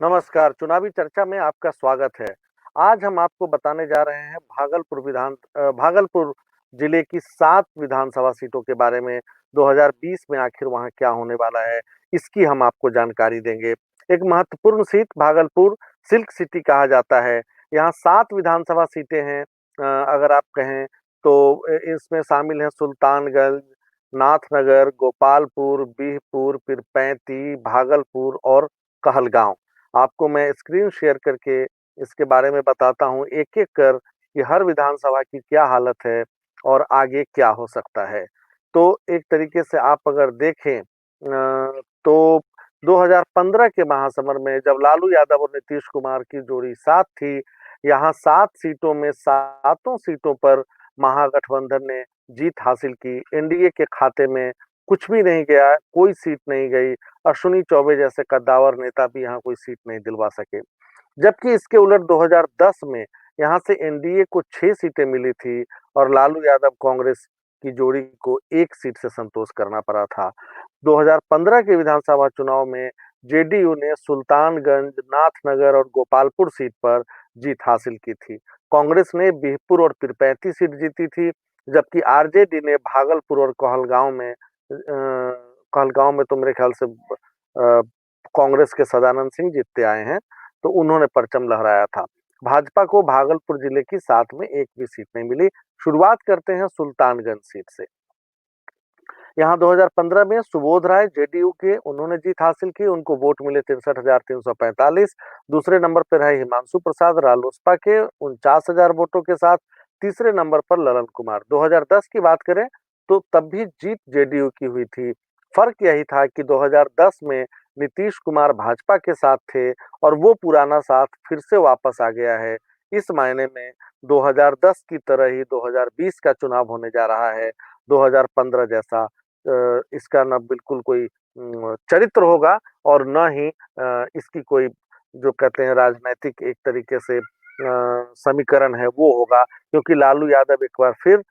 नमस्कार, चुनावी चर्चा में आपका स्वागत है। आज हम आपको बताने जा रहे हैं भागलपुर जिले की 7 विधानसभा सीटों के बारे में। 2020 में आखिर वहाँ क्या होने वाला है, इसकी हम आपको जानकारी देंगे। एक महत्वपूर्ण सीट भागलपुर सिल्क सिटी कहा जाता है। यहाँ 7 विधानसभा सीटें हैं। अगर आप कहें तो इसमें शामिल हैं सुल्तानगंज, नाथनगर, गोपालपुर, बिहपुर, पीरपैंती, भागलपुर और कहलगांव। आपको मैं स्क्रीन शेयर करके इसके बारे में बताता हूँ एक-एक कर कि हर विधानसभा की क्या हालत है और आगे क्या हो सकता है। तो एक तरीके से आप अगर देखें तो 2015 के महासमर में जब लालू यादव और नीतीश कुमार की जोड़ी साथ थी, यहाँ 7 सीटों में सातों सीटों पर महागठबंधन ने जीत हासिल की। एनडीए के खाते में कुछ भी नहीं गया, कोई सीट नहीं गई। अश्विनी चौबे जैसे कद्दावर नेता भी यहाँ कोई सीट नहीं दिलवा सके। जबकि इसके उलट 2010 में यहाँ से एनडीए को 6 सीटें मिली थी और लालू यादव कांग्रेस की जोड़ी को 1 सीट से संतोष करना पड़ा था। 2015 के विधानसभा चुनाव में जेडीयू ने सुल्तानगंज, नाथनगर और गोपालपुर सीट पर जीत हासिल की थी। कांग्रेस ने बिहपुर और पीरपैंती सीट जीती थी, जबकि आरजेडी ने भागलपुर और कहलगांव में तो मेरे ख्याल से कांग्रेस के सदानंद सिंह जीतते आए हैं, तो उन्होंने परचम लहराया था। भाजपा को भागलपुर जिले की 7 में एक भी सीट नहीं मिली। शुरुआत करते हैं सुल्तानगंज सीट से। यहाँ 2015 में सुबोध राय जेडीयू के उन्होंने जीत हासिल की, उनको वोट मिले 63,345। दूसरे नंबर पर रहे हिमांशु प्रसाद रालोसपा के 49,000 वोटों के साथ। तीसरे नंबर पर ललन कुमार। 2010 की बात करें तो तब भी जीत जेडीयू की हुई थी। फर्क यही था कि 2010 में नीतीश कुमार भाजपा के साथ थे और वो पुराना साथ फिर से वापस आ गया है। इस मायने में 2010 की तरह ही 2020 का चुनाव होने जा रहा है। 2015 जैसा इसका न बिल्कुल कोई चरित्र होगा और न ही इसकी कोई जो कहते हैं राजनीतिक एक तरीके से समीकरण है वो होगा, क्योंकि लालू यादव एक बार फिर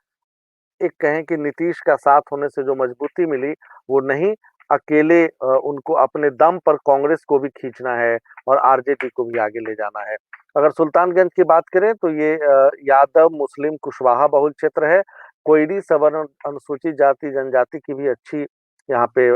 एक कहें कि नीतीश का साथ होने से जो मजबूती मिली वो नहीं, अकेले उनको अपने दम पर कांग्रेस को भी खींचना है और आरजेडी को भी आगे ले जाना है। अगर सुल्तानगंज की बात करें तो ये यादव मुस्लिम कुशवाहा बहुल क्षेत्र है। कोयरी सवर्ण अनुसूचित जाति जनजाति की भी अच्छी यहाँ पे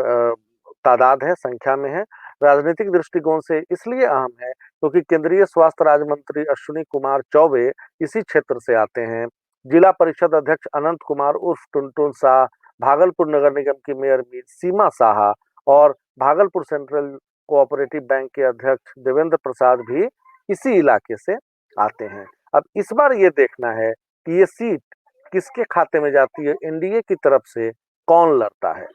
तादाद है, संख्या में है। राजनीतिक दृष्टिकोण से इसलिए अहम है क्योंकि केंद्रीय स्वास्थ्य राज्य मंत्री अश्विनी कुमार चौबे इसी क्षेत्र से आते हैं। जिला परिषद अध्यक्ष अनंत कुमार उर्फ टुनटुन शाह, भागलपुर नगर निगम की मेयर मीर सीमा साहा और भागलपुर सेंट्रल कोऑपरेटिव बैंक के अध्यक्ष देवेंद्र प्रसाद भी इसी इलाके से आते हैं। अब इस बार ये देखना है कि ये सीट किसके खाते में जाती है, एनडीए की तरफ से कौन लड़ता है।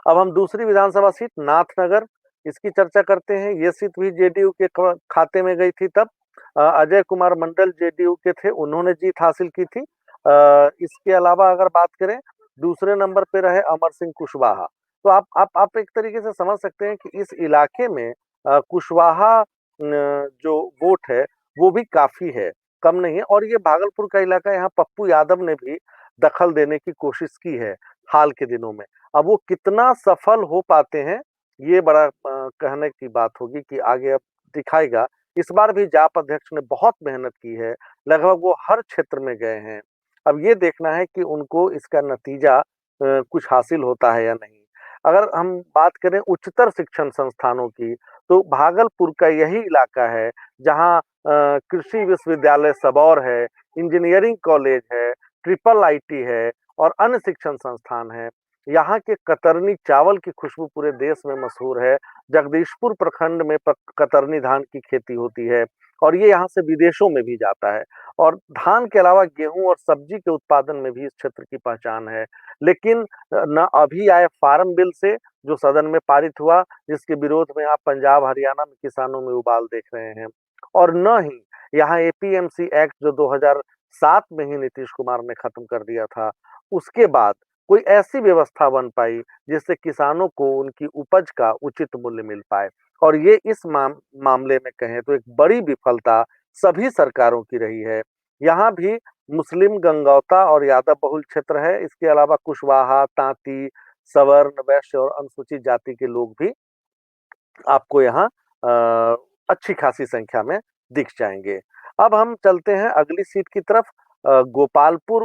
अब हम दूसरी विधानसभा सीट नाथनगर, इसकी चर्चा करते हैं। ये सीट भी जेडीयू के खाते में गई थी तब। अजय कुमार मंडल जेडीयू के थे, उन्होंने जीत हासिल की थी। इसके अलावा अगर बात करें, दूसरे नंबर पे रहे अमर सिंह कुशवाहा। तो आप एक तरीके से समझ सकते हैं कि इस इलाके में कुशवाहा जो वोट है वो भी काफी है, कम नहीं है। और ये भागलपुर का इलाका, यहाँ पप्पू यादव ने भी दखल देने की कोशिश की है हाल के दिनों में। अब वो कितना सफल हो पाते हैं ये बड़ा कहने की बात होगी कि आगे अब दिखाएगा। इस बार भी जाप अध्यक्ष ने बहुत मेहनत की है, लगभग वो हर क्षेत्र में गए हैं। अब ये देखना है कि उनको इसका नतीजा कुछ हासिल होता है या नहीं। अगर हम बात करें उच्चतर शिक्षण संस्थानों की, तो भागलपुर का यही इलाका है जहाँ कृषि विश्वविद्यालय सबौर है, इंजीनियरिंग कॉलेज है, ट्रिपल आईटी है और अन्य शिक्षण संस्थान है। यहाँ के कतरनी चावल की खुशबू पूरे देश में मशहूर है। जगदीशपुर प्रखंड में कतरनी धान की खेती होती है और ये यहाँ से विदेशों में भी जाता है। और धान के अलावा गेहूं और सब्जी के उत्पादन में भी इस क्षेत्र की पहचान है। लेकिन न अभी आए फार्म बिल से, जो सदन में पारित हुआ, जिसके विरोध में आप पंजाब हरियाणा में किसानों में उबाल देख रहे हैं, और न ही यहाँ एपीएमसी एक्ट जो 2007 में ही नीतीश कुमार ने खत्म कर दिया था, उसके बाद कोई ऐसी व्यवस्था बन पाई जिससे किसानों को उनकी उपज का उचित मूल्य मिल पाए। और ये इस मामले में कहें तो एक बड़ी विफलता सभी सरकारों की रही है। यहाँ भी मुस्लिम गंगौता और यादव बहुल क्षेत्र है। इसके अलावा कुशवाहा, तांती, सवर्ण, वैश्य और अनुसूचित जाति के लोग भी आपको यहाँ अच्छी खासी संख्या में दिख जाएंगे। अब हम चलते हैं अगली सीट की तरफ। गोपालपुर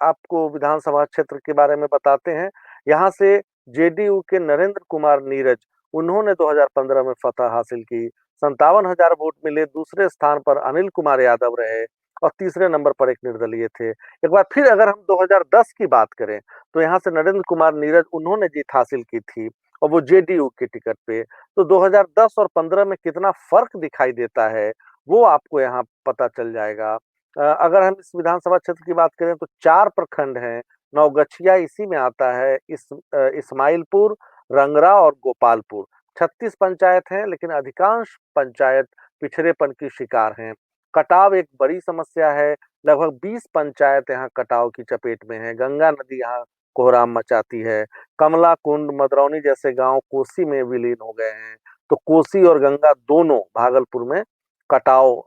आपको विधानसभा क्षेत्र के बारे में बताते हैं। यहाँ से जेडीयू के नरेंद्र कुमार नीरज, उन्होंने 2015 में फतह हासिल की। 57,000 वोट मिले। दूसरे स्थान पर अनिल कुमार यादव रहे और तीसरे नंबर पर एक निर्दलीय थे। एक बार फिर अगर हम 2010 की बात करें तो यहाँ से नरेंद्र कुमार नीरज, उन्होंने जीत हासिल की थी और वो जेडीयू के टिकट पे। तो 2010 और 15 में कितना फर्क दिखाई देता है वो आपको यहाँ पता चल जाएगा। अगर हम इस विधानसभा क्षेत्र की बात करें तो 4 प्रखंड हैं। नवगछिया इसी में आता है। इस्माइलपुर, रंगरा और गोपालपुर। 36 पंचायत हैं, लेकिन अधिकांश पंचायत पिछड़ेपन की शिकार हैं। कटाव एक बड़ी समस्या है। लगभग 20 पंचायत यहाँ कटाव की चपेट में है। गंगा नदी यहाँ कोहराम मचाती है। कमला कुंड, मदरौनी जैसे गांव कोसी में विलीन हो गए हैं। तो कोसी और गंगा दोनों भागलपुर में कटाव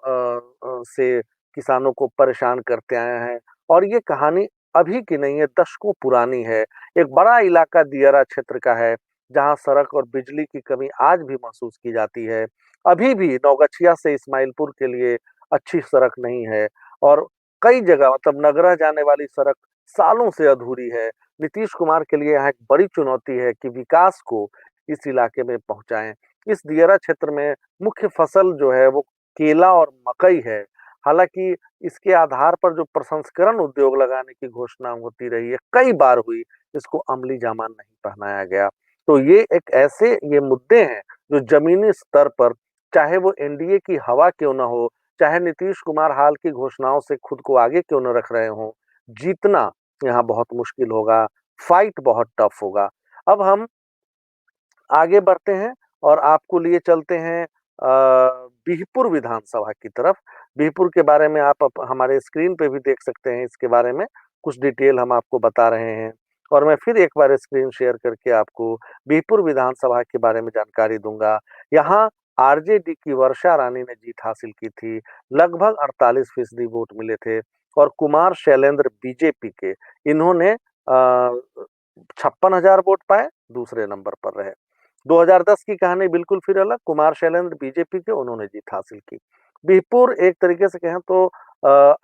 से किसानों को परेशान करते आए हैं। और ये कहानी अभी की नहीं है, दशकों पुरानी है। एक बड़ा इलाका दियारा क्षेत्र का है, जहां सड़क और बिजली की कमी आज भी महसूस की जाती है। अभी भी नवगछिया से इस्माइलपुर के लिए अच्छी सड़क नहीं है और कई जगह मतलब नगरा जाने वाली सड़क सालों से अधूरी है। नीतीश कुमार के लिए यहाँ एक बड़ी चुनौती है कि विकास को इस इलाके में पहुंचाएं। इस दियारा क्षेत्र में मुख्य फसल जो है वो केला और मकई है। हालांकि इसके आधार पर जो प्रसंस्करण उद्योग लगाने की घोषणा होती रही है, कई बार हुई, इसको अमली जामा नहीं पहनाया गया। तो ये एक ऐसे ये मुद्दे हैं जो जमीनी स्तर पर, चाहे वो एनडीए की हवा क्यों ना हो, चाहे नीतीश कुमार हाल की घोषणाओं से खुद को आगे क्यों न रख रहे हो, जीतना यहाँ बहुत मुश्किल होगा। फाइट बहुत टफ होगा। अब हम आगे बढ़ते हैं और आपको लिए चलते हैं बिहपुर विधानसभा की तरफ। बिहपुर के बारे में आप हमारे स्क्रीन पे भी देख सकते हैं। इसके बारे में कुछ डिटेल हम आपको बता रहे हैं और मैं फिर एक बार स्क्रीन शेयर करके आपको बिहपुर विधानसभा के बारे में जानकारी दूंगा। यहाँ आरजेडी की वर्षा रानी ने जीत हासिल की थी। लगभग 48% वोट मिले थे और कुमार शैलेंद्र बीजेपी के, इन्होंने 56,000 वोट पाए, दूसरे नंबर पर रहे। 2010 की कहानी बिल्कुल फिर अलग। कुमार शैलेंद्र बीजेपी के, उन्होंने जीत हासिल की। बिहपुर एक तरीके से कहें तो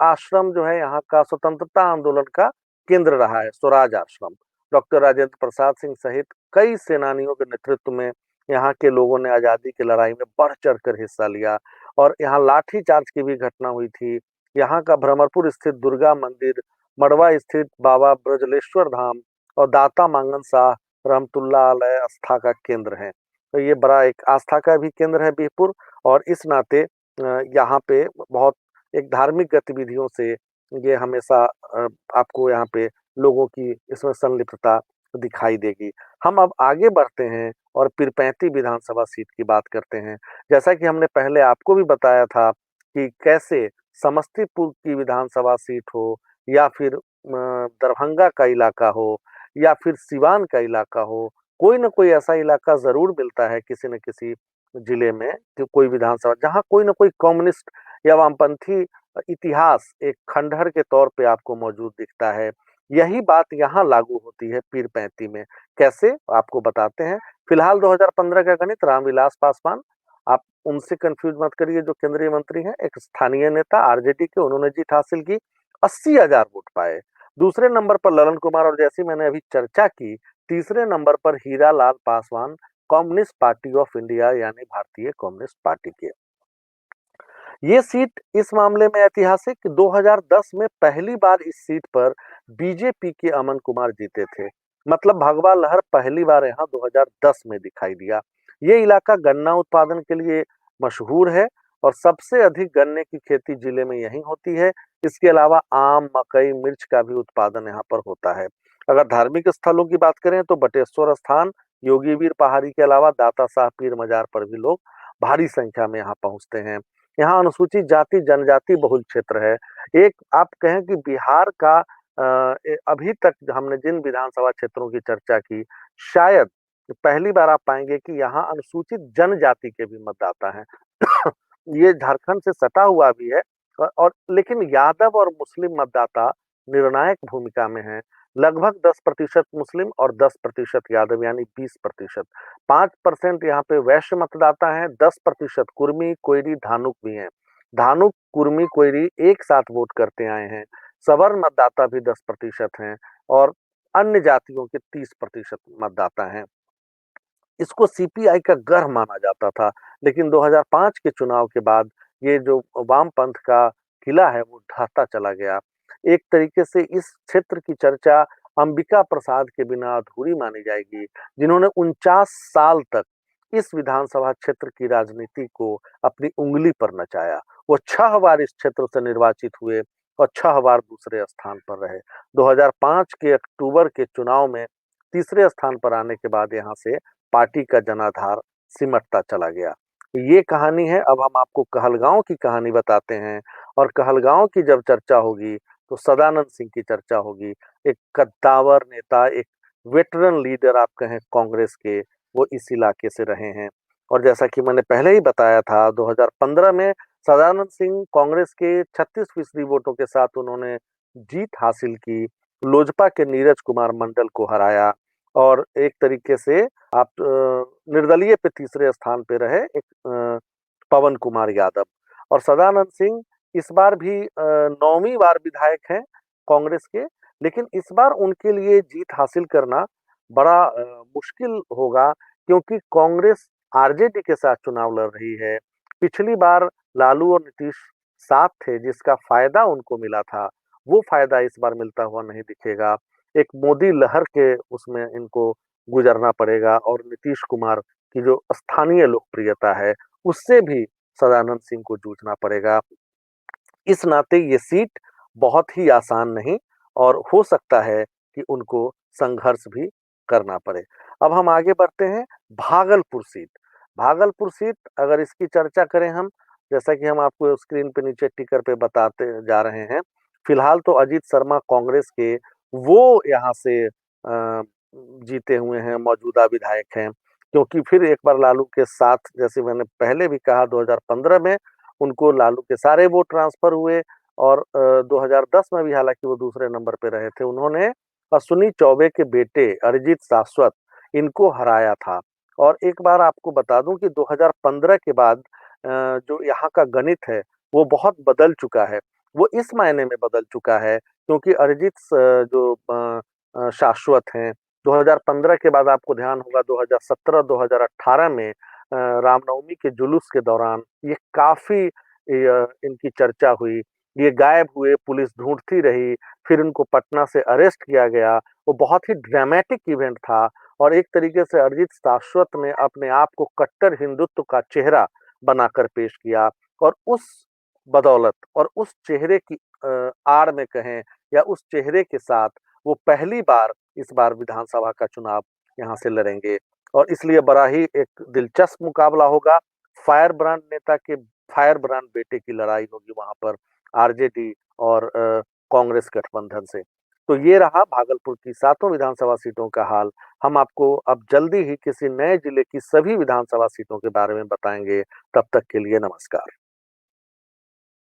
आश्रम जो है यहाँ का स्वतंत्रता आंदोलन का केंद्र रहा है, स्वराज आश्रम। डॉक्टर राजेंद्र प्रसाद सिंह सहित कई सेनानियों के नेतृत्व में यहाँ के लोगों ने आजादी की लड़ाई में बढ़ चढ़ कर हिस्सा लिया और यहाँ लाठीचार्ज की भी घटना हुई थी। यहाँ का भ्रमरपुर स्थित दुर्गा मंदिर, मड़वा स्थित बाबा ब्रजलेश्वर धाम और दाता मांगन शाह रहमतुल्लाह अलैह आस्था का केंद्र है। तो ये बड़ा एक आस्था का भी केंद्र है बिहपुर और इस नाते यहाँ पे बहुत एक धार्मिक गतिविधियों से ये हमेशा आपको यहाँ पे लोगों की इसमें संलिप्तता दिखाई देगी। हम अब आगे बढ़ते हैं और पीरपैंती विधानसभा सीट की बात करते हैं। जैसा कि हमने पहले आपको भी बताया था कि कैसे समस्तीपुर की विधानसभा सीट हो या फिर दरभंगा का इलाका हो या फिर सिवान का इलाका हो, कोई ना कोई ऐसा इलाका जरूर मिलता है किसी न किसी जिले में कि कोई विधानसभा जहां कोई ना कोई कम्युनिस्ट या वामपंथी इतिहास एक खंडहर के तौर पे आपको मौजूद दिखता है। यही बात यहाँ लागू होती है पीरपैंती में। कैसे, आपको बताते हैं। फिलहाल 2015 का गणित रामविलास पासवान, आप उनसे कंफ्यूज मत करिए, जो केंद्रीय मंत्री हैं, एक स्थानीय नेता आरजेडी के, उन्होंने जीत हासिल की। 80,000 वोट पाए। दूसरे नंबर पर ललन कुमार और जैसी मैंने अभी चर्चा की, तीसरे नंबर पर Hira Lal Paswan, Communist Party of India यानी भारतीय कम्युनिस्ट पार्टी के। ये सीट इस मामले में ऐतिहासिक, 2010 में पहली बार इस सीट पर बीजेपी के अमन कुमार जीते थे। मतलब भगवा लहर पहली बार यहाँ 2010 में दिखाई दिया। ये इलाका गन्ना उत्पादन के लिए मशहूर है और सबसे अधिक गन्ने की खेती जिले में यहीं होती है। इसके अलावा आम, मकई, मिर्च का भी उत्पादन यहाँ पर होता है। अगर धार्मिक स्थलों की बात करें तो बटेश्वर स्थान, योगीवीर पहाड़ी के अलावा दाता साहब पीर मजार पर भी लोग भारी संख्या में यहाँ पहुंचते हैं। यहाँ अनुसूचित जाति जनजाति बहुल क्षेत्र है। एक आप कहें कि बिहार का अभी तक हमने जिन विधानसभा क्षेत्रों की चर्चा की, शायद पहली बार आप पाएंगे कि यहाँ अनुसूचित जनजाति के भी मतदाता हैं। ये झारखंड से सटा हुआ भी है और लेकिन यादव और मुस्लिम मतदाता निर्णायक भूमिका में हैं। लगभग 10% मुस्लिम और 10% यादव, यानी 20%। 5% यहाँ पे वैश्य मतदाता हैं, 10% कुर्मी, कोयरी, धानुक भी हैं। धानुक, कुर्मी, कोयरी एक साथ वोट करते आए हैं। सवर्ण मतदाता भी 10% हैं और अन्य जातियों के 30% मतदाता हैं। इसको सीपीआई का गढ़ माना जाता था, लेकिन 2005 के चुनाव के बाद ये जो वामपंथ का किला है वो ढहता चला गया। एक तरीके से इस क्षेत्र की चर्चा अंबिका प्रसाद के बिना अधूरी मानी जाएगी, जिन्होंने 49 साल तक इस विधानसभा क्षेत्र की राजनीति को अपनी उंगली पर नचाया। वो 6 बार इस क्षेत्र से निर्वाचित हुए और 6 बार दूसरे स्थान पर रहे। 2005 के अक्टूबर के चुनाव में तीसरे स्थान पर आने के बाद यहाँ से पार्टी का जनाधार सिमटता चला गया। ये कहानी है। अब हम आपको कहलगांव की कहानी बताते हैं, और कहलगांव की जब चर्चा होगी तो सदानंद सिंह की चर्चा होगी। एक कद्दावर नेता, एक वेटरन लीडर आप कहें कांग्रेस के, वो इस इलाके से रहे हैं। और जैसा कि मैंने पहले ही बताया था, 2015 में सदानंद सिंह कांग्रेस के 36% वोटों के साथ उन्होंने जीत हासिल की। लोजपा के नीरज कुमार मंडल को हराया और एक तरीके से आप निर्दलीय पे तीसरे स्थान पे रहे एक पवन कुमार यादव। और सदानंद सिंह इस बार भी 9वीं बार विधायक हैं कांग्रेस के, लेकिन इस बार उनके लिए जीत हासिल करना बड़ा मुश्किल होगा, क्योंकि कांग्रेस आरजेडी के साथ चुनाव लड़ रही है। पिछली बार लालू और नीतीश साथ थे, जिसका फायदा उनको मिला था, वो फायदा इस बार मिलता हुआ नहीं दिखेगा। एक मोदी लहर के उसमें इनको गुजरना पड़ेगा, और नीतीश कुमार की जो स्थानीय लोकप्रियता है उससे भी सदानंद सिंह को जूझना पड़ेगा। इस नाते ये सीट बहुत ही आसान नहीं, और हो सकता है कि उनको संघर्ष भी करना पड़े। अब हम आगे बढ़ते हैं। भागलपुर सीट। भागलपुर सीट अगर इसकी चर्चा करें हम, जैसा कि हम आपको स्क्रीन पे नीचे टिकर पे बताते जा रहे हैं, फिलहाल तो अजीत शर्मा कांग्रेस के वो यहाँ से जीते हुए हैं, मौजूदा विधायक हैं। क्योंकि फिर एक बार लालू के साथ, जैसे मैंने पहले भी कहा, 2015 में उनको लालू के सारे वोट ट्रांसफर हुए, और 2010 में भी हालांकि वो दूसरे नंबर पे रहे थे। उन्होंने अश्विनी चौबे के बेटे अरिजीत शाश्वत इनको हराया था। और एक बार आपको बता दूं कि 2015 के बाद जो यहाँ का गणित है वो बहुत बदल चुका है। वो इस मायने में बदल चुका है क्योंकि अरिजीत जो शाश्वत हैं, 2015 के बाद आपको ध्यान होगा 2017-2018 में रामनवमी के जुलूस के दौरान ये काफी इनकी चर्चा हुई। ये गायब हुए, पुलिस ढूंढती रही, फिर इनको पटना से अरेस्ट किया गया। वो बहुत ही ड्रामेटिक इवेंट था, और एक तरीके से अरिजीत शाश्वत ने अपने आप को कट्टर हिंदुत्व का चेहरा बनाकर पेश किया, और उस बदौलत और उस चेहरे की आड़ में कहें, या उस चेहरे के साथ वो पहली बार इस बार विधानसभा का चुनाव यहाँ से लड़ेंगे। और इसलिए बड़ा ही एक दिलचस्प मुकाबला होगा। फायर ब्रांड नेता के फायर ब्रांड बेटे की लड़ाई होगी वहां पर आरजेडी और कांग्रेस गठबंधन से। तो ये रहा भागलपुर की 7 विधानसभा सीटों का हाल। हम आपको अब जल्दी ही किसी नए जिले की सभी विधानसभा सीटों के बारे में बताएंगे। तब तक के लिए नमस्कार।